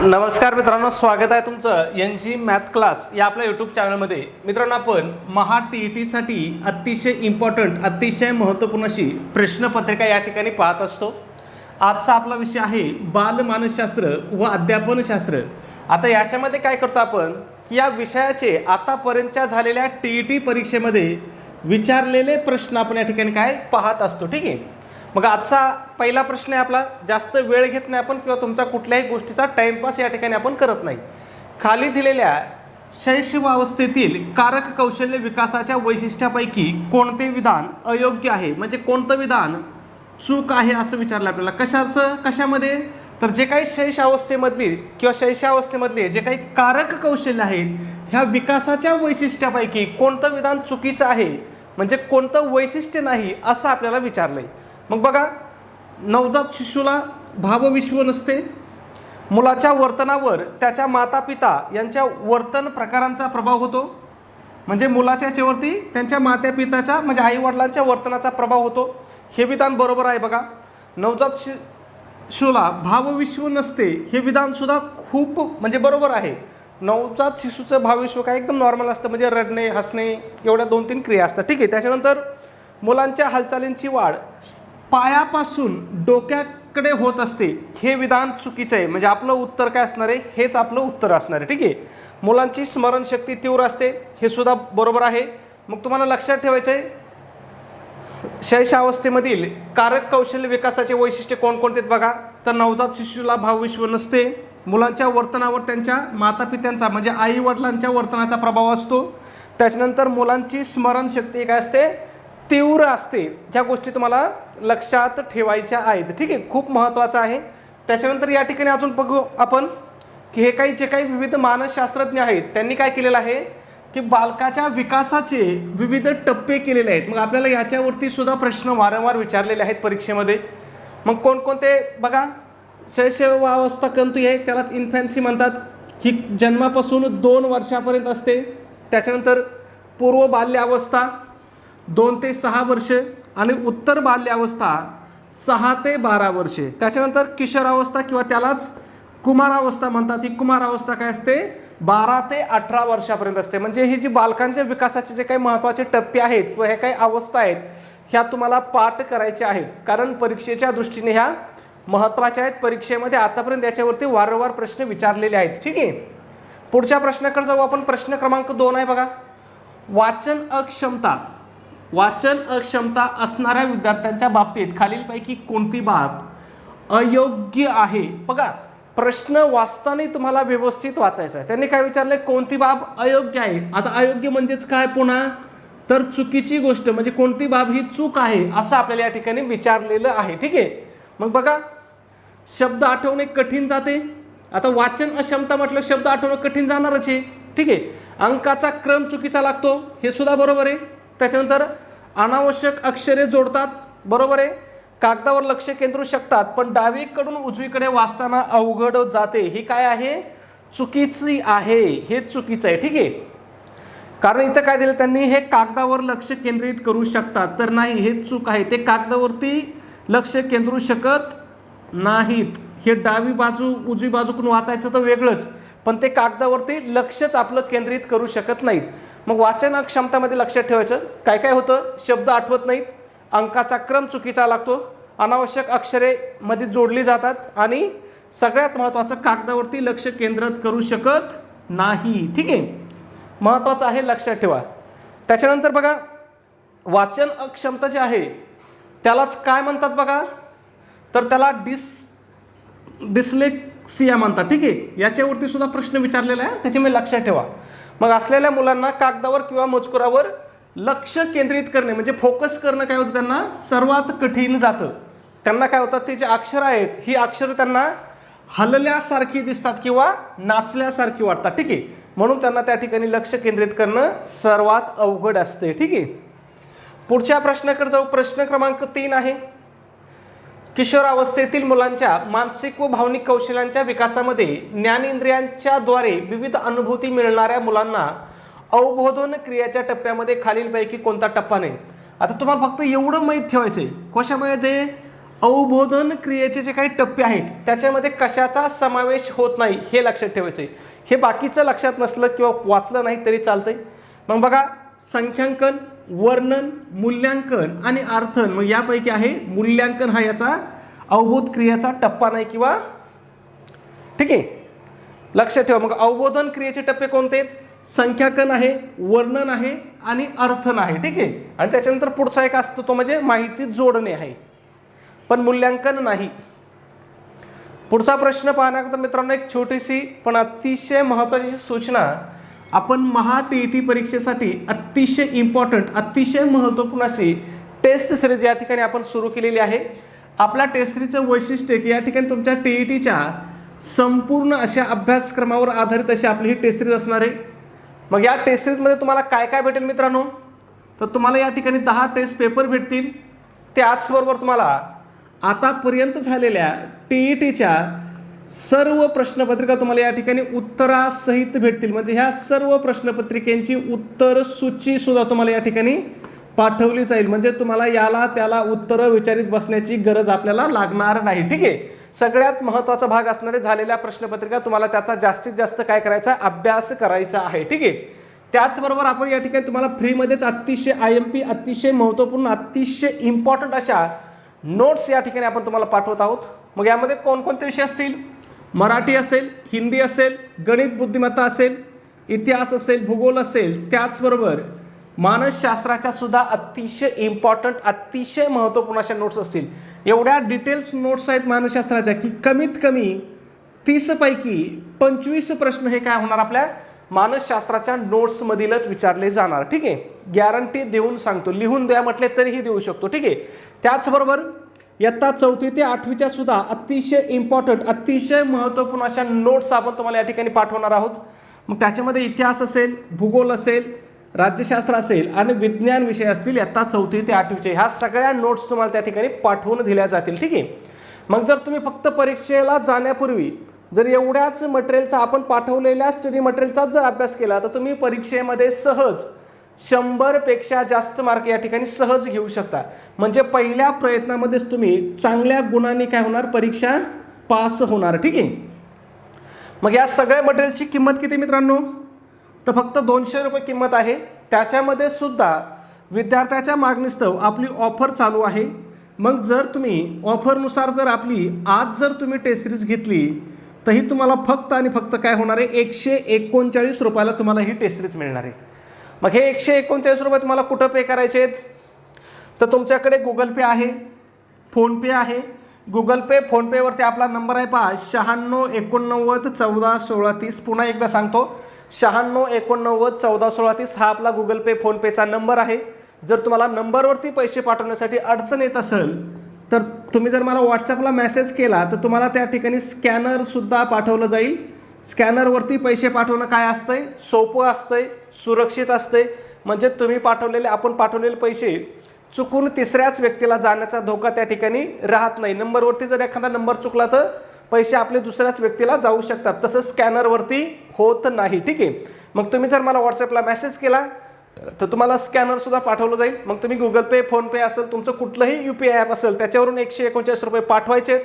नमस्कार मित्रांनो, स्वागत आहे तुमचं NG मॅथ क्लास या आपल्या यूट्यूब चॅनलमध्ये. मित्रांनो, आपण महा TETसाठी अतिशय इम्पॉर्टंट, अतिशय महत्त्वपूर्ण अशी प्रश्नपत्रिका या ठिकाणी पाहत असतो. आजचा आपला विषय आहे बालमानसशास्त्र व अध्यापनशास्त्र. आता याच्यामध्ये काय करतो आपण की या विषयाचे आतापर्यंतच्या झालेल्या TET परीक्षेमध्ये विचारलेले प्रश्न आपण या ठिकाणी काय पाहत असतो. ठीक आहे. मग आजचा पहिला प्रश्न आहे आपला. जास्त वेळ घेत नाही आपण किंवा तुमचा कुठल्याही गोष्टीचा टाइमपास या ठिकाणी आपण करत नाही. खाली दिलेल्या शैशवावस्थेतील कारक कौशल्य विकासाच्या वैशिष्ट्यापैकी कोणते विधान अयोग्य आहे, म्हणजे कोणतं विधान चूक आहे असं विचारलं आपल्याला. कशामध्ये? तर जे काही शैशवावस्थेमधली किंवा शैशवावस्थेमधले जे काही कारक कौशल्य आहेत ह्या विकासाच्या वैशिष्ट्यापैकी कोणतं विधान चुकीचं आहे, म्हणजे कोणतं वैशिष्ट्य नाही असं आपल्याला विचारलंय. मग बघा, नवजात शिशूला भावविश्व नसते. मुलाच्या वर्तनावर त्याच्या मातापिता यांच्या वर्तन प्रकारांचा प्रभाव होतो. म्हणजे मुलाच्या याच्यावरती त्यांच्या मातापिताच्या म्हणजे आईवडिलांच्या वर्तनाचा प्रभाव होतो. हे विधान बरोबर आहे. बघा, नवजात शिशूला भावविश्व नसते हे विधानसुद्धा खूप म्हणजे बरोबर आहे. नवजात शिशूचं भावविश्व काय एकदम नॉर्मल असतं, म्हणजे रडणे, हसणे एवढ्या 2-3 क्रिया असतात. ठीक आहे. त्याच्यानंतर मुलांच्या हालचालींची वाढ पायापासून डोक्याकडे होत असते हे विधान चुकीचं आहे. म्हणजे आपलं उत्तर काय असणार आहे? हेच आपलं उत्तर असणार आहे. ठीक आहे. मुलांची स्मरणशक्ती तीव्र असते हे सुद्धा बरोबर आहे. मग तुम्हाला लक्षात ठेवायचं आहे शैशवावस्थेमधील कारक कौशल्य विकासाचे वैशिष्ट्य कोणकोणते आहेत बघा. तर नवजात शिशूला भावविश्व नसते. मुलांच्या वर्तनावर त्यांच्या मातापित्यांचा म्हणजे आई वडिलांच्या वर्तनाचा प्रभाव असतो. त्याच्यानंतर मुलांची स्मरणशक्ती काय असते? तीव्र असते. ह्या गोष्टी तुम्हाला लक्षात ठेवायच्या आहेत. ठीक आहे. खूप महत्त्वाचं आहे. त्याच्यानंतर या ठिकाणी अजून बघू आपण की हे जे काही विविध मानसशास्त्रज्ञ आहेत त्यांनी काय केलेलं आहे की बालकाच्या विकासाचे विविध टप्पे केलेले आहेत. मग आपल्याला याच्यावरती सुद्धा प्रश्न वारंवार विचारलेले आहेत परीक्षेमध्ये. मग कोणकोणते बघा, शैशवावस्था कंतू आहे त्यालाच इन्फॅन्सी म्हणतात. ही जन्मापासून 2 वर्षापर्यंत असते. त्याच्यानंतर पूर्व बाल्यावस्था 2 ते 6 वर्षे आणि उत्तर बाल्यावस्था 6 ते 12 वर्षे. त्याच्यानंतर किशोरावस्था किंवा त्यालाच कुमारावस्था म्हणतात. ही कुमारावस्था काय असते? 12 ते 18 वर्षापर्यंत असते. म्हणजे ही जी बालकांच्या विकासाचे जे काही महत्त्वाचे टप्पे आहेत किंवा ह्या काही अवस्था आहेत ह्या तुम्हाला पाठ करायच्या आहेत, कारण परीक्षेच्या दृष्टीने ह्या महत्त्वाच्या आहेत. परीक्षेमध्ये आतापर्यंत याच्यावरती वारंवार प्रश्न विचारलेले आहेत. ठीक आहे. पुढच्या प्रश्नाकडे जाऊ आपण. प्रश्न क्रमांक 2 आहे बघा. वाचन अक्षमता असणाऱ्या विद्यार्थ्यांच्या बाबतीत खालीलपैकी कोणती बाब अयोग्य आहे? बघा, प्रश्न वाचताना तुम्हाला व्यवस्थित वाचायचा आहे. त्यांनी काय विचारले? कोणती बाब अयोग्य आहे. आता अयोग्य म्हणजेच काय? पुन्हा तर चुकीची गोष्ट, म्हणजे कोणती बाब ही चूक आहे असं आपल्याला या ठिकाणी विचारलेलं आहे. ठीक आहे. मग बघा, शब्द आठवणे कठीण जाते. आता वाचन अक्षमता म्हटलं शब्द आठवणं कठीण जाणारच आहे. ठीक आहे. अंकाचा क्रम चुकीचा लागतो हे सुद्धा बरोबर आहे. त्याच्यानंतर अनावश्यक अक्षरे जोडतात, बरोबर आहे. कागदावर लक्ष केंद्रू शकतात पण डावीकडून उजवीकडे वाचताना अवघड जाते, ही काय आहे? चुकीची आहे. हे चुकीचं आहे. ठीक आहे. कारण इथं काय दिलं त्यांनी? हे कागदावर लक्ष केंद्रित करू शकतात, तर नाही, हे चूक आहे. ते कागदावरती लक्ष केंद्रू शकत नाहीत. हे डावी बाजू उजवी बाजूकडून वाचायचं तर वेगळंच, पण ते कागदावरती लक्षच आपलं केंद्रित करू शकत नाहीत. मग वाचन क्षमतामध्ये लक्षात ठेवायचं काय काय होतं? शब्द आठवत नाहीत, अंकाचा क्रम चुकीचा लागतो, अनावश्यक अक्षरे मध्ये जोडली जातात आणि सगळ्यात महत्त्वाचं कागदावरती लक्ष केंद्रित करू शकत नाही. ठीक आहे. महत्त्वाचं आहे, लक्षात ठेवा. त्याच्यानंतर बघा, वाचन अक्षमता जे आहे त्यालाच काय म्हणतात बघा? तर त्याला डिस्लेक्सिया म्हणतात. ठीक आहे. याच्यावरती सुद्धा प्रश्न विचारलेला आहे, त्याच्यामुळे लक्षात ठेवा. मग असलेल्या मुलांना कागदावर किंवा मजकुरावर लक्ष केंद्रित करणे म्हणजे फोकस करणं काय होतं? त्यांना सर्वात कठीण जातं. त्यांना काय होतं? ते जे अक्षर आहेत ही अक्षर त्यांना हलल्यासारखी दिसतात किंवा नाचल्यासारखी वाटतात. ठीक आहे. म्हणून त्यांना त्या ठिकाणी लक्ष केंद्रित करणं सर्वात अवघड असते. ठीक आहे. पुढच्या प्रश्नाकडे जाऊ. प्रश्न क्रमांक 3 आहे. किशोरावस्थेतील मुलांच्या मानसिक व भावनिक कौशल्यांच्या विकासामध्ये ज्ञानेंद्रियांच्या द्वारे विविध अनुभूती मिळणाऱ्या मुलांना अवबोधन क्रियाच्या टप्प्यामध्ये खालीलपैकी कोणता टप्पा नाही? आता तुम्हाला फक्त एवढं माहीत ठेवायचं आहे. कशामध्ये? अवबोधन क्रियेचे जे काही टप्पे आहेत त्याच्यामध्ये कशाचा समावेश होत नाही हे लक्षात ठेवायचं आहे. हे बाकीचं लक्षात नसलं किंवा वाचलं नाही तरी चालतंय. मग बघा, संख्यांकन, वर्णन, मूल्यांकन आणि अर्थन. मग यापैकी आहे मूल्यांकन हा याचा अवबोध क्रियेचा टप्पा नाही किंवा ठीक आहे, लक्षात ठेवा. मग अवबोधन क्रियेचे टप्पे कोणते आहेत? संख्याकन आहे, वर्णन आहे आणि अर्थन आहे. ठीक आहे. आणि त्याच्यानंतर पुढचा एक असतो तो म्हणजे माहिती जोडणे आहे, पण मूल्यांकन नाही. पुढचा प्रश्न पाहण्याकरता मित्रांनो एक छोटीशी पण अतिशय महत्त्वाची सूचना. आपण महा TET परीक्षेसाठी अतिशय इम्पॉर्टंट, अतिशय महत्त्वपूर्ण अशी टेस्ट सिरीज या ठिकाणी आपण सुरू केलेली आहे. आपल्या टेस्ट सिरीजचं वैशिष्ट्य की या ठिकाणी तुमच्या TETच्या संपूर्ण अशा अभ्यासक्रमावर आधारित अशी आपली ही टेस्ट सिरीज असणार आहे. मग या टेस्ट सिरीजमध्ये तुम्हाला काय काय भेटेल मित्रांनो? तर तुम्हाला या ठिकाणी 10 टेस्ट पेपर भेटतील. त्याचबरोबर तुम्हाला आतापर्यंत झालेल्या TETच्या सर्व प्रश्नपत्रिका तुम्हाला या ठिकाणी उत्तरासहित भेटतील. म्हणजे ह्या सर्व प्रश्नपत्रिकेची उत्तर सूची सुद्धा तुम्हाला या ठिकाणी पाठवली जाईल. म्हणजे तुम्हाला याला त्याला उत्तरं विचारित बसण्याची गरज आपल्याला लागणार नाही. ठीक आहे. सगळ्यात महत्त्वाचा भाग असणारे झालेल्या प्रश्नपत्रिका तुम्हाला त्याचा जास्तीत जास्त काय करायचा, अभ्यास करायचा आहे. ठीक आहे. त्याचबरोबर आपण या ठिकाणी तुम्हाला फ्रीमध्येच अतिशय IMP, अतिशय महत्त्वपूर्ण, अतिशय इम्पॉर्टंट अशा नोट्स या ठिकाणी आपण तुम्हाला पाठवत आहोत. मग यामध्ये कोणकोणते विषय असतील? मराठी असेल, हिंदी असेल, गणित बुद्धिमत्ता असेल, इतिहास असेल, भूगोल असेल, त्याचबरोबर मानसशास्त्राच्या सुद्धा अतिशय इम्पॉर्टंट, अतिशय महत्त्वपूर्ण अशा नोट्स असतील. एवढ्या डिटेल्स नोट्स आहेत मानसशास्त्राच्या की कमीत कमी 30 पैकी 25 प्रश्न हे काय होणार, आपल्या मानसशास्त्राच्या नोट्समधीलच विचारले जाणार. ठीक आहे. गॅरंटी देऊन सांगतो. लिहून द्या म्हटले तरीही देऊ शकतो. ठीक आहे. त्याचबरोबर इयत्ता 4थी ते 8वीच्या सुद्धा अतिशय इम्पॉर्टंट, अतिशय महत्त्वपूर्ण अशा नोट्स आपण तुम्हाला या ठिकाणी पाठवणार आहोत. मग त्याच्यामध्ये इतिहास असेल, भूगोल असेल, राज्यशास्त्र असेल आणि विज्ञान विषय असतील इयत्ता 4थी ते 8वीचे. ह्या सगळ्या नोट्स तुम्हाला त्या ठिकाणी पाठवून दिल्या जातील. ठीक आहे. मग जर तुम्ही फक्त परीक्षेला जाण्यापूर्वी जर एवढ्याच मटेरियलचा, आपण पाठवलेल्या स्टडी मटेरियलचाच जर अभ्यास केला तर तुम्ही परीक्षेमध्ये सहज 100 पेक्षा जास्त मार्क या ठिकाणी सहज घेऊ शकता. म्हणजे पहिल्या प्रयत्नामध्येच तुम्ही चांगल्या गुणांनी काय होणार, परीक्षा पास होणार. ठीक आहे. मग या सगळ्या मटेरियलची किंमत किती मित्रांनो? तर फक्त 200 रुपये किंमत आहे. त्याच्यामध्ये सुद्धा विद्यार्थ्याच्या मागणीस्तव आपली ऑफर चालू आहे. मग जर तुम्ही ऑफरनुसार जर आपली आज जर तुम्ही टेस्ट सिरीज घेतली तर ही तुम्हाला फक्त आणि फक्त काय होणार आहे, 139 रुपयाला तुम्हाला ही टेस्ट सिरीज मिळणार आहे. मग हे 139 रुपये तुम्हाला कुठं पे करायचे आहेत? तर तुमच्याकडे गुगल पे आहे, फोनपे आहे. गुगल पे, फोनपेवरती आपला नंबर आहे पहा, 96 89 14 16 30. पुन्हा एकदा सांगतो, 96 89 14 16 30 हा आपला गुगल पे, फोनपेचा नंबर आहे. जर तुम्हाला नंबरवरती पैसे पाठवण्यासाठी अडचण येत असेल तर तुम्ही जर मला व्हॉट्सॲपला मेसेज केला तर तुम्हाला त्या ठिकाणी स्कॅनरसुद्धा पाठवलं जाईल. स्कॅनरवरती पैसे पाठवणं काय असतंय, सोपं असतंय, सुरक्षित असतंय. म्हणजे तुम्ही आपण पाठवलेले पैसे चुकून तिसऱ्याच व्यक्तीला जाण्याचा धोका त्या ठिकाणी राहत नाही. नंबरवरती जर एखादा नंबर चुकला तर पैसे आपले दुसऱ्याच व्यक्तीला जाऊ शकतात. तसं स्कॅनरवरती होत नाही. ठीक आहे. मग तुम्ही जर मला व्हॉट्सॲपला मेसेज केला तर तुम्हाला स्कॅनरसुद्धा पाठवलं जाईल. मग तुम्ही गुगल पे, फोनपे असेल, तुमचं कुठलंही UPI ॲप असेल त्याच्यावरून 139 रुपये पाठवायचे.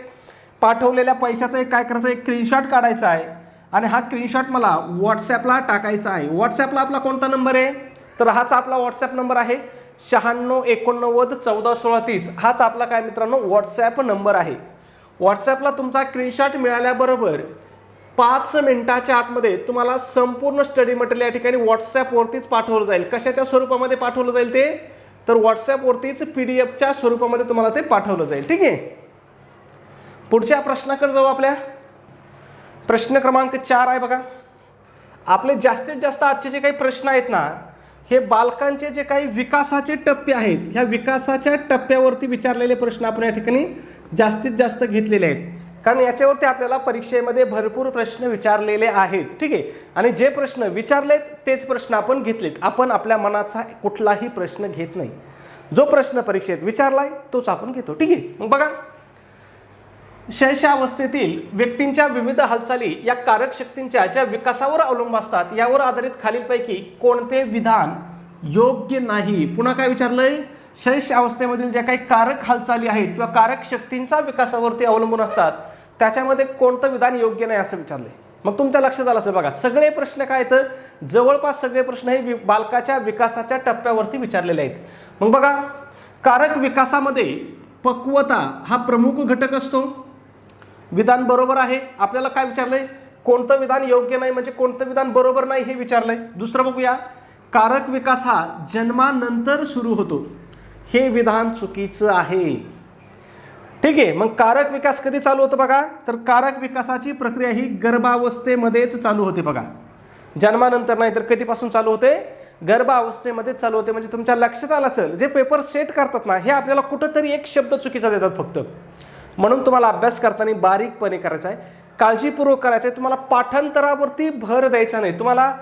पाठवलेल्या पैशाचा एक काय करायचं, एक स्क्रीनशॉट काढायचा आहे आणि हा स्क्रीनशॉट मला व्हॉट्सॲपला टाकायचा आहे. व्हॉट्सॲपला आपला कोणता नंबर आहे? तर हाच आपला व्हॉट्सॲप नंबर आहे, 96 89 14 16 30. हाच आपला काय मित्रांनो व्हॉट्सॲप नंबर आहे. व्हॉट्सॲपला तुमचा स्क्रीनशॉट मिळाल्याबरोबर 5 मिनिटाच्या आतमध्ये तुम्हाला संपूर्ण स्टडी मटेरियल या ठिकाणी व्हॉट्सॲपवरतीच पाठवलं जाईल. कशाच्या स्वरूपामध्ये पाठवलं जाईल ते? तर व्हॉट्सॲपवरतीच PDFच्या स्वरूपामध्ये तुम्हाला ते पाठवलं जाईल. ठीक आहे. पुढच्या प्रश्नाकडे जाऊ. आपल्या प्रश्न क्रमांक 4 आहे बघा. आपले जास्तीत जास्त आजचे जे काही प्रश्न आहेत ना, हे बालकांचे जे काही विकासाचे टप्पे आहेत, ह्या विकासाच्या टप्प्यावरती विचारलेले प्रश्न आपण या ठिकाणी जास्तीत जास्त घेतलेले आहेत. कारण याच्यावरती आपल्याला परीक्षेमध्ये भरपूर प्रश्न विचारलेले आहेत. ठीक आहे. आणि जे प्रश्न विचारलेत तेच प्रश्न आपण घेतलेत. आपण आपल्या मनाचा कुठलाही प्रश्न घेत नाही. जो प्रश्न परीक्षेत विचारलाय तोच आपण घेतो. ठीक आहे. मग बघा, शैशवावस्थेतील व्यक्तींच्या विविध हालचाली या कारक शक्तींच्या ज्या विकासावर अवलंबून असतात यावर आधारित खालीलपैकी कोणते विधान योग्य नाही? पुन्हा काय विचारलंय? शैश अवस्थेमधील ज्या काही कारक हालचाली आहेत किंवा कारक शक्तींचा विकासावरती अवलंबून असतात त्याच्यामध्ये कोणतं विधान योग्य नाही असं विचारलंय. मग तुमच्या लक्षात आलं असेल बघा, सगळे प्रश्न काय तर जवळपास सगळे प्रश्न हे बालकाच्या विकासाच्या टप्प्यावरती विचारलेले आहेत. मग बघा, कारक विकासामध्ये पक्वता हा प्रमुख घटक असतो. विधान बरोबर आहे. आपल्याला काय विचारलंय, कोणतं विधान योग्य नाही म्हणजे कोणतं विधान बरोबर नाही हे विचारलंय. दुसरं बघूया, कारक विकास हा जन्मानंतर सुरू होतो, हे विधान चुकीचं आहे. ठीक आहे. मग कारक विकास कधी चालू होतो बघा, तर कारक विकासाची प्रक्रिया ही गर्भावस्थेमध्येच चालू होते बघा, जन्मानंतर नाही. तर कधीपासून चालू होते, गर्भावस्थेमध्ये चालू होते. म्हणजे तुमच्या लक्षात आलं असेल, जे पेपर सेट करतात ना हे आपल्याला कुठंतरी एक शब्द चुकीचा देतात फक्त. म्हणून तुम्हाला अभ्यास करताना बारीकपणे करायचा आहे, काळजीपूर्वक करायचं आहे. तुम्हाला पाठांतरावरती भर द्यायचा नाही, तुम्हाला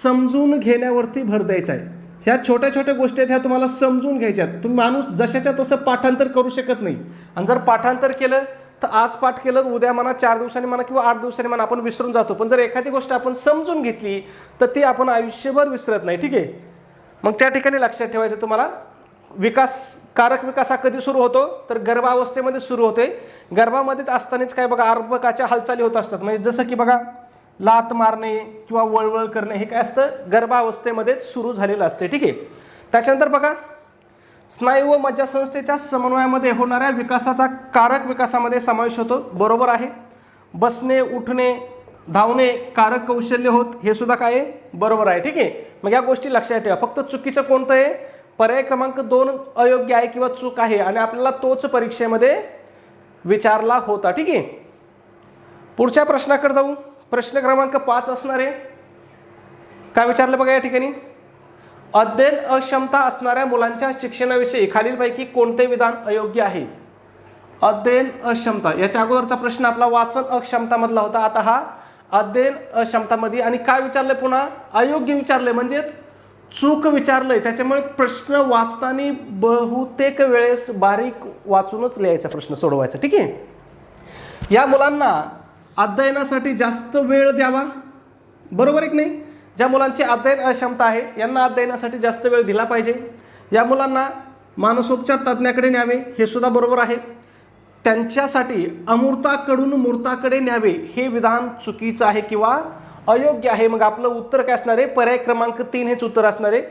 समजून घेण्यावरती भर द्यायचा आहे. ह्या छोट्या छोट्या गोष्टी आहेत, ह्या तुम्हाला समजून घ्यायच्या. तुम्ही माणूस जशाच्या तसं पाठांतर करू शकत नाही. आणि जर पाठांतर केलं तर आज पाठ केलं, उद्या म्हणा, 4 दिवसांनी म्हणा किंवा 8 दिवसांनी म्हणा आपण विसरून जातो. पण जर एखादी गोष्ट आपण समजून घेतली तर ती आपण आयुष्यभर विसरत नाही. ठीक आहे. मग त्या ठिकाणी लक्षात ठेवायचं तुम्हाला, कारक विकास हा कधी सुरू होतो, तर गर्भावस्थेमध्ये सुरू होते. गर्भामध्ये असतानाच काय बघा, अर्भकाच्या हालचाली होत असतात. म्हणजे जसं की बघा, लात मारणे किंवा वळवळ करणे हे काय असतं, गर्भावस्थेमध्येच सुरू झालेलं असते. ठीक आहे. त्याच्यानंतर बघा, स्नायू व मज्जासंस्थेच्या समन्वयामध्ये होणाऱ्या विकासाचा कारक विकासामध्ये समावेश होतो. बरोबर आहे. बसणे, उठणे, धावणे कारक कौशल्य होत, हे सुद्धा काय आहे, बरोबर आहे. ठीक आहे. मग या गोष्टी लक्षात ठेवा. फक्त चुकीचं कोणतं आहे, पर्याय क्रमांक 2 अयोग्य आहे किंवा चूक आहे आणि आपल्याला तोच परीक्षेमध्ये विचारला होता. ठीक आहे. पुढच्या प्रश्नाकडे जाऊ. प्रश्न क्रमांक 5 असणार आहे. काय विचारलं बघा या ठिकाणी, अध्ययन अक्षमता असणाऱ्या मुलांच्या शिक्षणाविषयी खालीलपैकी कोणते विधान अयोग्य आहे. अध्ययन अक्षमता, याच्या अगोदरचा प्रश्न आपला वाचन अक्षमता मधला होता. आता हा अध्ययन अक्षमतामध्ये. आणि काय विचारलंय, पुन्हा अयोग्य विचारलंय म्हणजेच चूक विचारलंय. त्याच्यामुळे प्रश्न वाचताना बहुतेक वेळेस बारीक वाचूनच लिहायचा प्रश्न सोडवायचा. ठीक आहे. या मुलांना अध्ययनासाठी जास्त वेळ द्यावा, बरोबर आहे की नाही. ज्या मुलांची अध्ययन अक्षमता आहे यांना अध्ययनासाठी जास्त वेळ दिला पाहिजे. या मुलांना मानसोपचार तज्ज्ञाकडे न्यावे, हे सुद्धा बरोबर आहे. त्यांच्यासाठी अमूर्ताकडून मूर्ताकडे न्यावे, हे विधान चुकीचं आहे किंवा अयोग्य आहे. मग आपलं उत्तर काय असणार आहे, पर्याय क्रमांक 3 हेच उत्तर असणार आहे.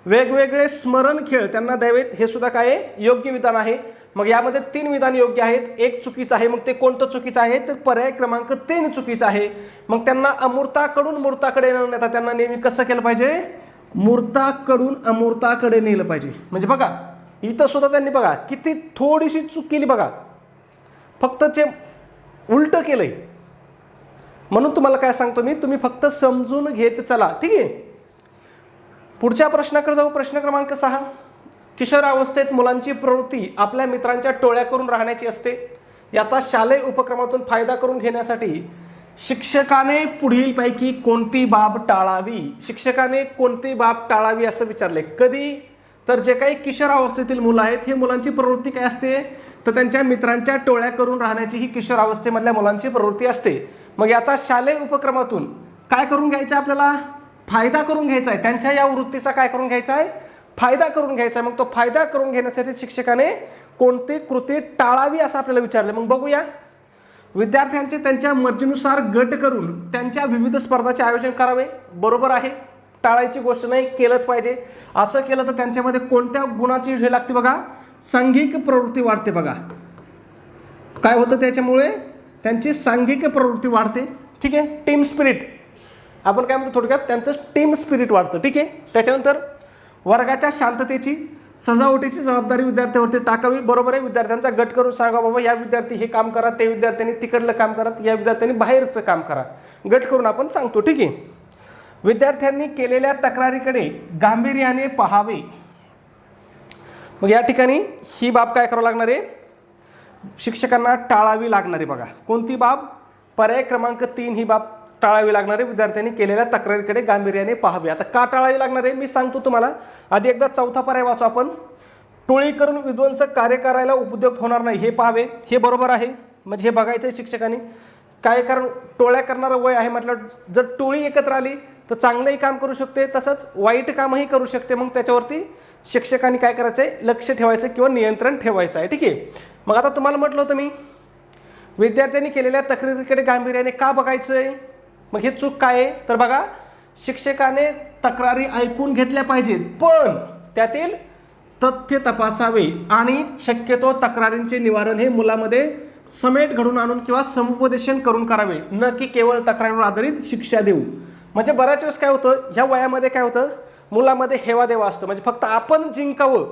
वेगवेगळे स्मरण खेळ त्यांना द्यावेत, हे सुद्धा काय आहे, योग्य विधान आहे. मग यामध्ये 3 विधान योग्य आहेत, एक चुकीचं आहे. मग ते कोणतं चुकीचं आहे, तर पर्याय क्रमांक 3 चुकीचं आहे. मग त्यांना अमूर्ताकडून मूर्ताकडे न नेता त्यांना नेहमी कसं केलं पाहिजे, मूर्ताकडून अमूर्ताकडे नेलं पाहिजे. म्हणजे बघा इथं सुद्धा त्यांनी बघा किती थोडीशी चूक केली बघा, फक्त ते उलटं केलंय. म्हणून तुम्हाला काय सांगतो मी, तुम्ही फक्त समजून घेत चला. ठीक आहे. पुढच्या प्रश्नाकडे जाऊ. प्रश्न क्रमांक 6. किशोरावस्थेत मुलांची प्रवृत्ती आपल्या मित्रांच्या टोळ्या करून राहण्याची असते. याचा शालेय उपक्रमातून फायदा करून घेण्यासाठी शिक्षकाने पुढीलपैकी कोणती बाब टाळावी. शिक्षकाने कोणती बाब टाळावी असं विचारले. कधी, तर जे काही किशोरावस्थेतील मुलं आहेत हे मुलांची प्रवृत्ती काय असते, तर त्यांच्या मित्रांच्या टोळ्या करून राहण्याची ही किशोरावस्थेमधल्या मुलांची प्रवृत्ती असते. मग याचा शालेय उपक्रमातून काय करून घ्यायचं आहे, आपल्याला फायदा करून घ्यायचा आहे. त्यांच्या या वृत्तीचा काय करून घ्यायचा आहे, फायदा करून घ्यायचा आहे. मग तो फायदा करून घेण्यासाठी शिक्षकाने कोणती कृती टाळावी असं आपल्याला विचारलं. मग बघूया. विद्यार्थ्यांचे त्यांच्या मर्जीनुसार गट करून त्यांच्या विविध स्पर्धांचे आयोजन करावे. बरोबर आहे. टाळायची गोष्ट नाही, केलंच पाहिजे. असं केलं तर त्यांच्यामध्ये कोणत्या गुणाची हे लागते बघा, सांघिक प्रवृत्ती वाढते. बघा काय होतं त्याच्यामुळे, त्यांची सांघिक प्रवृत्ती वाढते. ठीक आहे. टीम स्पिरिट, आपण काय म्हणतो थोडक्यात, त्यांचं टीम स्पिरिट वाढतं. ठीक आहे. त्याच्यानंतर वर्गाच्या शांततेची सजावटीची जबाबदारी विद्यार्थ्यावरती टाकावी. बरोबर आहे. विद्यार्थ्यांचा गट करून सांगा, बाबा या विद्यार्थी हे काम करा, ते विद्यार्थ्यांनी तिकडलं काम करा, या विद्यार्थ्यांनी बाहेरचं काम करा. गट करून आपण सांगतो. ठीक आहे. विद्यार्थ्यांनी केलेल्या तक्रारीकडे गांभीर्याने पाहावे. मग या ठिकाणी ही बाब काय करावं लागणार आहे, शिक्षकांना टाळावी लागणार आहे. बघा कोणती बाब, पर्याय क्रमांक 3 ही बाब टाळावी लागणार आहे. विद्यार्थ्यांनी केलेल्या तक्रारीकडे गांभीर्याने पाहावे. आता का टाळावी लागणार आहे मी सांगतो तुम्हाला. आधी एकदा 4था पर्याय वाचू आपण. टोळी करून विध्वंसक कार्य करायला उपद्योग होणार नाही, हे पाहावे. हे बरोबर आहे. म्हणजे हे बघायचं आहे शिक्षकांनी. काय कारण टोळ्या करणारं वय आहे म्हटलं, जर टोळी एकत्र आली तर चांगलंही काम करू शकते तसंच वाईट कामही करू शकते. मग त्याच्यावरती शिक्षकांनी काय करायचं आहे, लक्ष ठेवायचं किंवा नियंत्रण ठेवायचं आहे. ठीक आहे. मग आता तुम्हाला म्हटलं होतं मी विद्यार्थ्यांनी केलेल्या तक्रारीकडे गांभीर्याने का बघायचं आहे. मग हे चूक काय आहे, तर बघा शिक्षकाने तक्रारी ऐकून घेतल्या पाहिजेत पण त्यातील तथ्य तपासावे आणि शक्यतो तक्रारींचे निवारण हे मुलामध्ये समेट घडून आणून किंवा समुपदेशन करून करावे, न की केवळ तक्रारीवर आधारित शिक्षा देऊ. म्हणजे बऱ्याच वेळेस काय होतं, ह्या वयामध्ये काय होतं, मुलामध्ये हेवा देवा असतो, म्हणजे फक्त आपण जिंकावं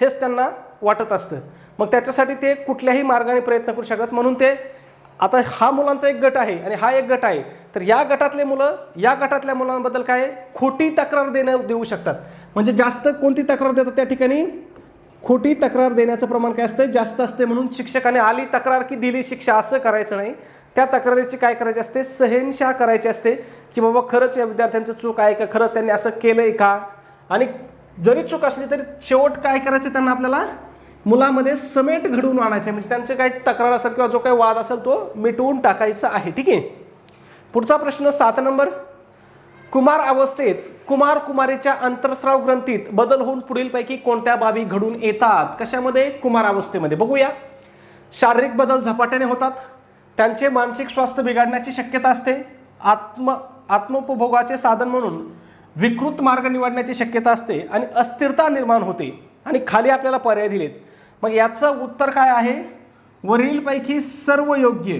हेच त्यांना वाटत असतं. मग त्याच्यासाठी ते कुठल्याही मार्गाने प्रयत्न करू शकतात. म्हणून ते आता हा मुलांचा एक गट आहे आणि हा एक गट आहे, तर या गटातले मुलं या गटातल्या मुलांबद्दल काय खोटी तक्रार देऊ शकतात. म्हणजे जास्त कोणती तक्रार देतात त्या ठिकाणी खोटी तक्रार देण्याचं प्रमाण काय असतं, जास्त असते. म्हणून शिक्षकाने आली तक्रार की दिली शिक्षा असं करायचं नाही. त्या तक्रारीची काय करायची असते, शहानिशा करायची असते की बाबा खरंच या विद्यार्थ्यांचं चूक आहे का, खरंच त्यांनी असं केलंय का. आणि जरी चूक असली तरी शेवट काय करायचं, त्यांना आपल्याला मुलामध्ये समेट घडवून आणायचे, म्हणजे त्यांचे काही तक्रार असेल किंवा जो काही वाद असेल तो मिटवून टाकायचा आहे. ठीक आहे. पुढचा प्रश्न 7 नंबर. कुमार अवस्थेत कुमार कुमारीच्या अंतर्स्राव ग्रंथीत बदल होऊन पुढीलपैकी कोणत्या बाबी घडून येतात. कशामध्ये, कुमार अवस्थेमध्ये. बघूया. शारीरिक बदल झपाट्याने होतात, त्यांचे मानसिक स्वास्थ्य बिघडण्याची शक्यता असते, आत्मोपभोगाचे साधन म्हणून विकृत मार्ग निवडण्याची शक्यता असते आणि अस्थिरता निर्माण होते. आणि खाली आपल्याला पर्याय दिलेत. मग याचं उत्तर काय आहे, वरीलपैकी सर्व योग्य,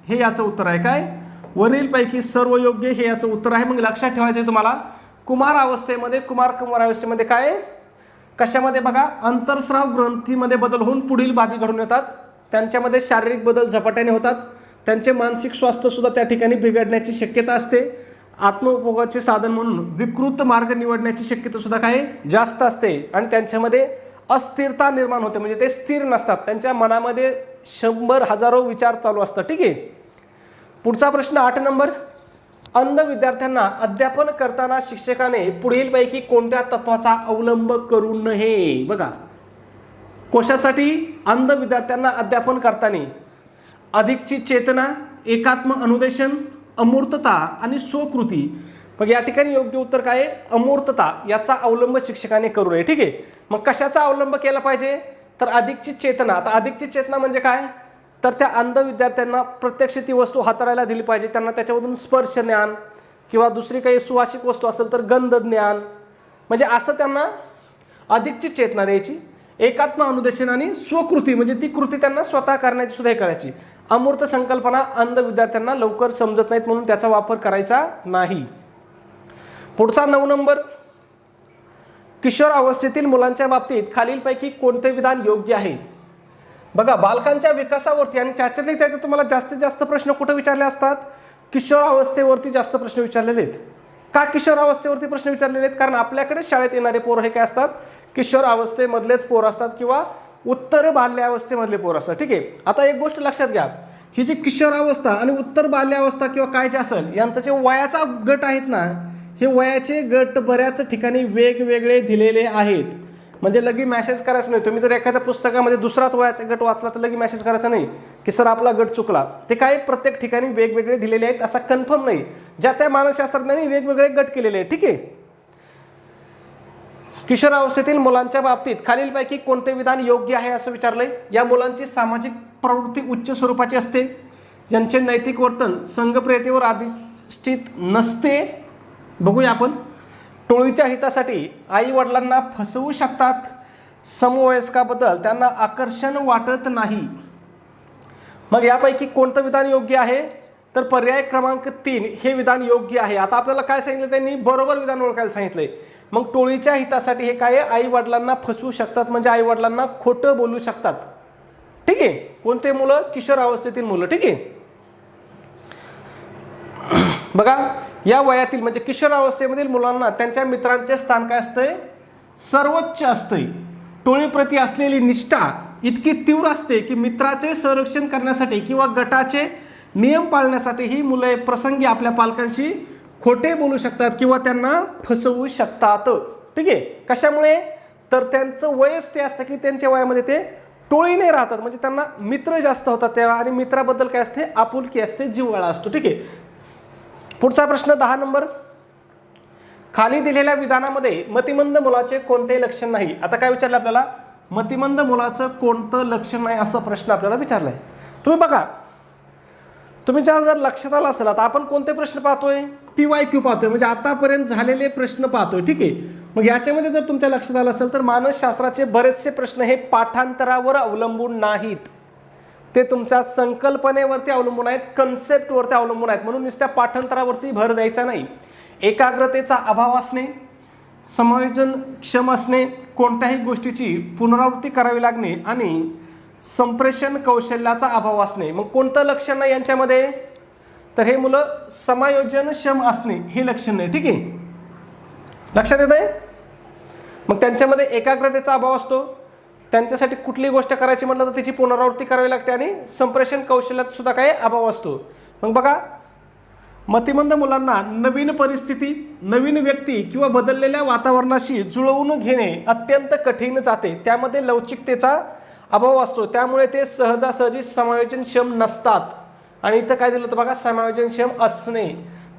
हे याचं उत्तर आहे. काय, वरीलपैकी सर्व योग्य हे याचं उत्तर आहे. मग लक्षात ठेवायचं आहे तुम्हाला, कुमार अवस्थेमध्ये कुमार अवस्थेमध्ये काय कशामध्ये बघा, अंतर्स्राव ग्रंथीमध्ये बदल होऊन पुढील बाबी घडून येतात, त्यांच्यामध्ये शारीरिक बदल झपाट्याने होतात, त्यांचे मानसिक स्वास्थ्य सुद्धा त्या ठिकाणी बिघडण्याची शक्यता असते, आत्मोपभोगाचे साधन म्हणून विकृत मार्ग निवडण्याची शक्यता सुद्धा काय जास्त असते आणि त्यांच्यामध्ये अस्थिरता निर्माण होते, म्हणजे ते स्थिर नसतात, त्यांच्या मनामध्ये 100,000 विचार चालू असतात. ठीक आहे. पुढचा प्रश्न 8 नंबर. अंध विद्यार्थ्यांना अध्यापन करताना शिक्षकाने पुढीलपैकी कोणत्या तत्वाचा अवलंब करू नये. बघा, कोशासाठी अंध विद्यार्थ्यांना अध्यापन करताना अधिकची चेतना, एकात्म अनुदेशन, अमूर्तता आणि स्वकृती. मग या ठिकाणी योग्य उत्तर काय आहे, अमूर्तता याचा अवलंब शिक्षकाने करू नये. ठीक आहे. मग कशाचा अवलंब केला पाहिजे, तर अधिकची चेतना. आता अधिकची चेतना म्हणजे काय, तर त्या अंध विद्यार्थ्यांना प्रत्यक्ष ती वस्तू हाताळायला दिली पाहिजे, त्यांना त्याच्यामधून स्पर्श ज्ञान किंवा दुसरी काही सुवासिक वस्तू असेल तर गंध ज्ञान, म्हणजे असं त्यांना अधिकची चेतना द्यायची. एकात्म अनुदेशन आणि स्वकृती म्हणजे ती कृती त्यांना स्वतः करण्याची सुद्धा करायची. अमूर्त संकल्पना अंध विद्यार्थ्यांना लवकर समजत नाहीत म्हणून त्याचा वापर करायचा नाही. पुढचा 9 नंबर. किशोर अवस्थेतील मुलांच्या बाबतीत खालीलपैकी कोणते विधान योग्य आहे. बघा, बालकांच्या विकासावरती आणि त्याच्यात तुम्हाला जास्तीत जास्त प्रश्न कुठे विचारले असतात, किशोर अवस्थेवरती जास्त प्रश्न विचारलेले आहेत. का किशोर अवस्थेवरती प्रश्न विचारलेले आहेत, कारण आपल्याकडे शाळेत येणारे पोरं हे काय असतात, किशोर अवस्थेमधलेच पोरं असतात किंवा उत्तर बाल्यावस्थेमधले पोरं असतात. ठीक आहे. आता एक गोष्ट लक्षात घ्या, ही जी किशोर अवस्था आणि उत्तर बाल्यावस्था किंवा काय जे असेल यांचं जे वयाचा गट आहेत ना, हे वयाचे गट बऱ्याच ठिकाणी वेगवेगळे दिलेले आहेत. म्हणजे लगी मेसेज करायचं नाही. तुम्ही जर एखाद्या पुस्तकामध्ये दुसराच वयाचा गट वाचला तर लगी मेसेज करायचा नाही की सर आपला गट चुकला. ते काय प्रत्येक ठिकाणी वेगवेगळे दिलेले आहेत, असा कन्फर्म नाही. ज्या त्या मानसशास्त्रज्ञांनी वेगवेगळे गट केलेले आहेत. ठीक आहे. किशोर अवस्थेतील मुलांच्या बाबतीत खालीलपैकी कोणते विधान योग्य आहे असं विचारलंय. या मुलांची सामाजिक प्रवृत्ती उच्च स्वरूपाची असते, ज्यांचे नैतिक वर्तन संघप्रियतेवर अधिष्ठित नसते. बघूया आपण. टोळीच्या हितासाठी आई वडिलांना फसवू शकतात, समवयस्काबद्दल त्यांना आकर्षण वाटत नाही. मग यापैकी कोणतं विधान योग्य आहे, तर पर्याय क्रमांक 3 हे विधान योग्य आहे. आता आपल्याला काय सांगितलं, त्यांनी बरोबर विधान ओळखायला सांगितलंय. मग टोळीच्या हितासाठी हे काय, आई वडिलांना फसवू शकतात म्हणजे आई वडिलांना खोटं बोलू शकतात. ठीक आहे. कोणते मुलं, किशोर अवस्थेतील मुलं. ठीक आहे. बघा, या वयातील म्हणजे किशोर अवस्थेमधील मुलांना त्यांच्या मित्रांचे स्थान काय असतंय, सर्वोच्च असतंय. टोळीप्रती असलेली निष्ठा इतकी तीव्र असते की मित्राचे संरक्षण करण्यासाठी किंवा गटाचे नियम पाळण्यासाठी ही मुले प्रसंगी आपल्या पालकांशी खोटे बोलू शकतात किंवा त्यांना फसवू शकतात. ठीक आहे. कशामुळे, तर त्यांचं वयच ते असतं की त्यांच्या वयामध्ये ते टोळीने राहतात, म्हणजे त्यांना मित्र जास्त होतात तेव्हा, आणि मित्राबद्दल काय असते, आपुलकी असते, जिव्हाळा असतो. ठीक आहे. पुढचा प्रश्न 10 नंबर. खाली दिलेल्या विधानामध्ये मतिमंद मुलाचे कोणतेही लक्षण नाही. आता काय विचारलं आपल्याला, मतिमंद मुलाचं कोणतं लक्षण नाही असा प्रश्न आपल्याला विचारलाय. तुम्ही बघा, तुमच्या जर लक्षात आलं असेल, आता आपण कोणते प्रश्न पाहतोय, PYQ पाहतोय, म्हणजे आतापर्यंत झालेले प्रश्न पाहतोय. ठीक आहे. मग याच्यामध्ये जर तुमच्या लक्षात आलं असेल तर मानसशास्त्राचे बरेचसे प्रश्न हे पाठांतरावर अवलंबून नाहीत, ते तुमच्या संकल्पनेवरती अवलंबून आहेत, कन्सेप्टवरती अवलंबून आहेत. म्हणून नुसत्या पाठांतरावरती भर द्यायचा नाही. एकाग्रतेचा अभाव असणे, समायोजनक्षम असणे, कोणत्याही गोष्टीची पुनरावृत्ती करावी लागणे आणि संप्रेषण कौशल्याचा अभाव असणे. मग कोणतं लक्षण नाही यांच्यामध्ये, तर हे मुलं समायोजनक्षम असणे हे लक्षण नाही. ठीक आहे, लक्षात येत आहे. मग त्यांच्यामध्ये एकाग्रतेचा अभाव असतो, त्यांच्यासाठी कुठली गोष्ट करायची म्हटलं तर त्याची पुनरावृत्ती करावी लागते, आणि संप्रेषण कौशल्यात सुद्धा काही अभाव असतो. मग बघा, मतिमंद मुलांना नवीन परिस्थिती, नवीन व्यक्ती किंवा बदललेल्या वातावरणाशी जुळवून घेणे अत्यंत कठीण जाते, त्यामध्ये लवचिकतेचा अभाव असतो, त्यामुळे ते सहजासहजी समायोजनक्षम नसतात. आणि इथं काय दिलं होतं बघा, समायोजनक्षम असणे,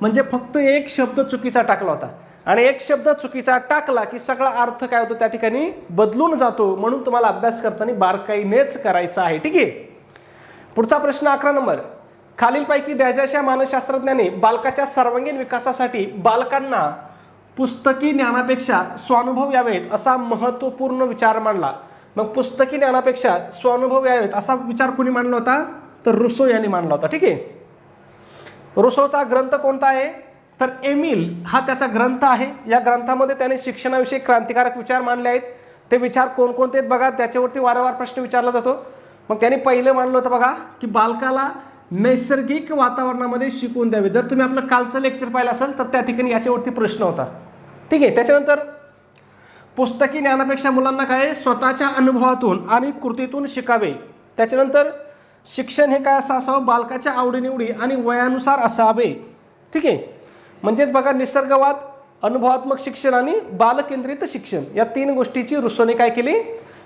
म्हणजे फक्त एक शब्द चुकीचा टाकला होता, आणि एक शब्द चुकीचा टाकला की सगळा अर्थ काय होतो त्या ठिकाणी बदलून जातो. म्हणून तुम्हाला अभ्यास करताना बारकाईनेच करायचा आहे. ठीक आहे. पुढचा प्रश्न 11 नंबर. खालीलपैकी डॅशच्या मानसशास्त्रज्ञाने बालकाच्या सर्वांगीण विकासासाठी बालकांना पुस्तकी ज्ञानापेक्षा स्वानुभव यावेत असा महत्त्वपूर्ण विचार मांडला. मग पुस्तकी ज्ञानापेक्षा स्वानुभव यावेत असा विचार कोणी मांडला होता, तर रुसो यांनी मांडला होता. ठीक आहे. रुसोचा ग्रंथ कोणता आहे, तर एमिल हा त्याचा ग्रंथ आहे. या ग्रंथामध्ये त्याने शिक्षणाविषयी क्रांतिकारक विचार मांडले आहेत. ते विचार कोणकोणते आहेत बघा, त्याच्यावरती वारंवार प्रश्न विचारला जातो. मग त्यांनी पहिलं मांडलं होतं बघा, की बालकाला नैसर्गिक वातावरणामध्ये शिकवून द्यावे. जर तुम्ही आपलं कालचं लेक्चर पाहिलं असेल तर त्या ठिकाणी याच्यावरती प्रश्न होता. ठीक आहे. त्याच्यानंतर पुस्तकी ज्ञानापेक्षा मुलांना काय, स्वतःच्या अनुभवातून आणि कृतीतून शिकावे. त्याच्यानंतर शिक्षण हे काय असं असावं, बालकाच्या आवडीनिवडी आणि वयानुसार असावे. ठीक आहे. म्हणजेच बघा, निसर्गवाद, अनुभवात्मक शिक्षण आणि बालकेंद्रित शिक्षण या 3 गोष्टीची रुसोने काय केली,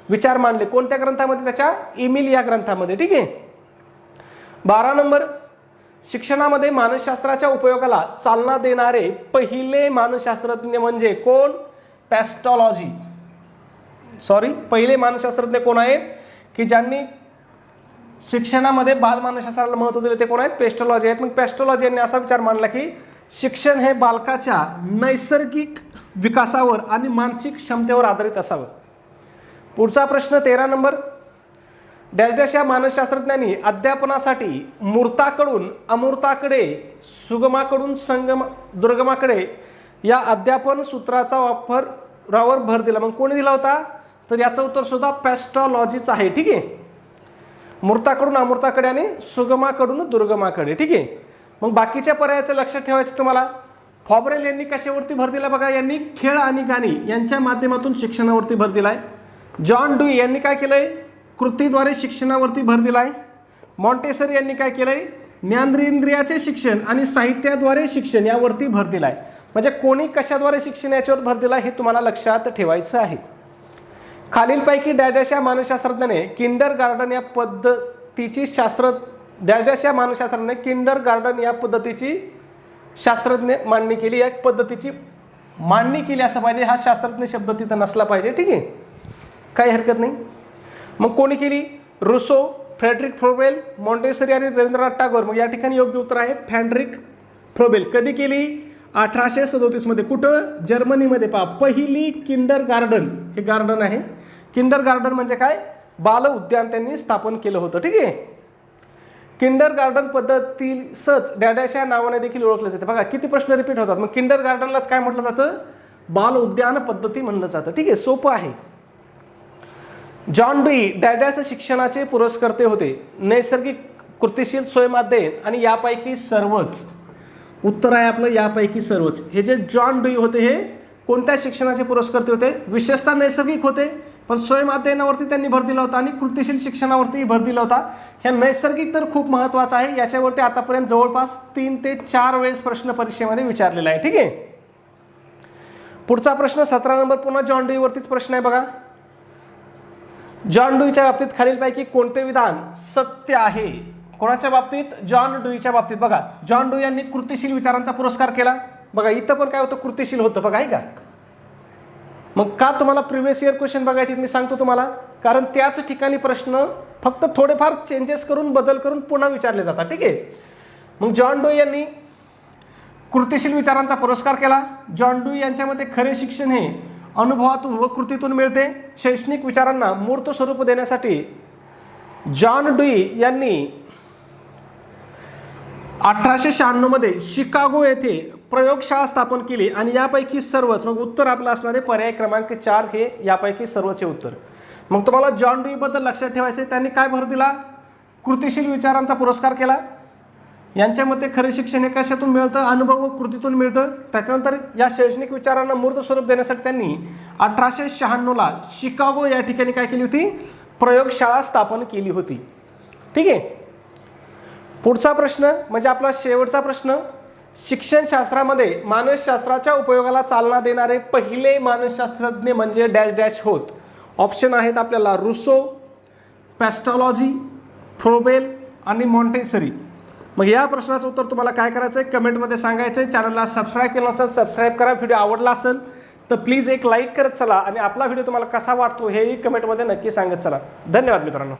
विचार मांडले. कोणत्या ग्रंथामध्ये, त्याच्या एमिल या ग्रंथामध्ये. ठीक आहे. 12 नंबर. शिक्षणामध्ये मानसशास्त्राच्या उपयोगाला चालना देणारे पहिले मानसशास्त्रज्ञ म्हणजे कोण, पॅस्टॉलॉजी. पहिले मानसशास्त्रज्ञ कोण आहेत की ज्यांनी शिक्षणामध्ये बालमानसशास्त्राला महत्त्व दिले, ते कोण आहेत, पेस्टॉलॉजी आहेत. मग पेस्टॉलॉजी यांनी असा विचार मांडला की शिक्षण हे बालकाच्या नैसर्गिक विकासावर आणि मानसिक क्षमतेवर आधारित असावं. पुढचा प्रश्न 13 नंबर. डॅश या मानसशास्त्रज्ञांनी अध्यापनासाठी मूर्ताकडून अमूर्ताकडे, सुगमाकडून दुर्गमाकडे या अध्यापन सूत्राचा वापरावर भर दिला. मग कोणी दिला होता, तर याचं उत्तर सुद्धा पेस्टॉलॉजीच आहे. ठीक आहे. मूर्ताकडून अमूर्ताकडे आणि सुगमाकडून दुर्गमाकडे. ठीक आहे. मग बाकीच्या पर्यायाचं लक्षात ठेवायचं तुम्हाला. फॉबरेल यांनी कशावरती भर दिला बघा, यांनी खेळ आणि गाणी यांच्या माध्यमातून शिक्षणावरती भर दिलाय. जॉन ड्यूई यांनी काय केलंय, कृतीद्वारे शिक्षणावरती भर दिलाय. मॉन्टेसरी यांनी काय केलंय, ज्ञानेंद्रियाचे शिक्षण आणि साहित्याद्वारे शिक्षण यावरती भर दिलाय. म्हणजे कोणी कशाद्वारे शिक्षण याच्यावर भर दिला हे तुम्हाला लक्षात ठेवायचं आहे. खालीलपैकी डॅश या मानसशास्त्रज्ञाने किंडर गार्डन या पद्धतीची किंडर गार्डन या पद्धतीची शास्त्रज्ञ मांडणी केली. या पद्धतीची मांडणी केली असं पाहिजे, हा शास्त्रज्ञ शब्द तिथं नसला पाहिजे. ठीक आहे, काही हरकत नाही. मग कोणी केली, रुसो, फ्रेडरिक फ्रोबेल, मॉन्टेसरी आणि रवींद्रनाथ टागोर. मग या ठिकाणी योग्य उत्तर आहे फ्रेडरिक फ्रोबेल. कधी केली, 1837 मध्ये. कुठं, जर्मनीमध्ये. पहा, पहिली किंडर गार्डन, हे गार्डन आहे. किंडर गार्डन म्हणजे काय, बाल उद्यान त्यांनी स्थापन केलं होतं. ठीक आहे. किंडर गार्डन पद्धतीसच डॅश या नावाने देखील ओळखलं जाते. बघा किती प्रश्न रिपीट होतात. मग किंडर गार्डनलाच काय म्हटलं जातं, बाल उद्यान पद्धती म्हणलं जातं. ठीक आहे, सोपं आहे. जॉन ड्यूई डॅश शिक्षणाचे पुरस्कर्ते होते. नैसर्गिक, कृतिशील, स्वयंअध्ययन आणि यापैकी सर्वच. उत्तर आहे आपलं यापैकी सर्वच. हे जे जॉन ड्यूई होते हे कोणत्या शिक्षणाचे पुरस्कर्ते होते, विशेषतः नैसर्गिक होते, पण स्वयंअध्ययनावरती त्यांनी भर दिला होता आणि कृतिशील शिक्षणावरती भर दिला होता. ह्या नैसर्गिक तर खूप महत्त्वाचा आहे, याच्यावरती आतापर्यंत जवळपास 3 ते 4 वेळेस प्रश्न परीक्षेमध्ये विचारलेला आहे. ठीक आहे. पुढचा प्रश्न 17 नंबर, पुन्हा जॉन ड्यूईवरतीच प्रश्न आहे बघा. जॉन डुईच्या बाबतीत खालीलपैकी कोणते विधान सत्य आहे? कोणाच्या बाबतीत? जॉन डुईच्या बाबतीत. बघा, जॉन डुई यांनी कृतिशील विचारांचा पुरस्कार केला. बघा इथं पण काय होतं, कृतिशील होतं. बघा आहे का? मग का तुम्हाला प्रिव्हियस इयर क्वेश्चन बघायचे मी सांगतो तुम्हाला, कारण त्याच ठिकाणी प्रश्न फक्त थोडेफार चेंजेस करून बदल करून पुन्हा विचारले जातात. ठीक आहे. मग जॉन डुई यांनी कृतिशील विचारांचा पुरस्कार केला. जॉन डुई यांच्यामध्ये खरे शिक्षण हे अनुभवातून व कृतीतून मिळते. शैक्षणिक विचारांना मूर्त स्वरूप देण्यासाठी जॉन डुई यांनी 1896 मध्ये शिकागो येथे प्रयोगशाळा स्थापन केली आणि यापैकी सर्वच, मग उत्तर आपलं असणारे पर्याय क्रमांक 4 हे यापैकी सर्वचे उत्तर. मग तुम्हाला जॉन डुई बद्दल लक्षात ठेवायचे, त्यांनी काय भर दिला? कृतिशील विचारांचा पुरस्कार केला. यांच्या मते खरे शिक्षण हे कशातून मिळतं? अनुभव व कृतीतून मिळतं. त्याच्यानंतर या शैक्षणिक विचारांना मूर्त स्वरूप देण्यासाठी त्यांनी 1896 शिकागो या ठिकाणी काय केली होती? प्रयोगशाळा स्थापन केली होती. ठीक आहे. पुढचा प्रश्न म्हणजे आपला शेवटचा प्रश्न, शिक्षणशास्त्रामध्ये मानसशास्त्राच्या उपयोगाला चालना देणारे पहिले मानसशास्त्रज्ञ म्हणजे डॅश डॅश होत. ऑप्शन आहेत आपल्याला रुसो, पॅस्टॉलॉजी, फ्रोबेल आणि मॉन्टेसरी. मग या प्रश्नाचं उत्तर तुम्हाला काय करायचं आहे? कमेंटमध्ये सांगायचं आहे. चॅनलला सबस्क्राईब केलं असेल सबस्क्राईब करा. व्हिडिओ आवडला असेल तर प्लीज एक लाईक करत चला आणि आपला व्हिडिओ तुम्हाला कसा वाटतो हेही कमेंटमध्ये नक्की सांगत चला. धन्यवाद मित्रांनो.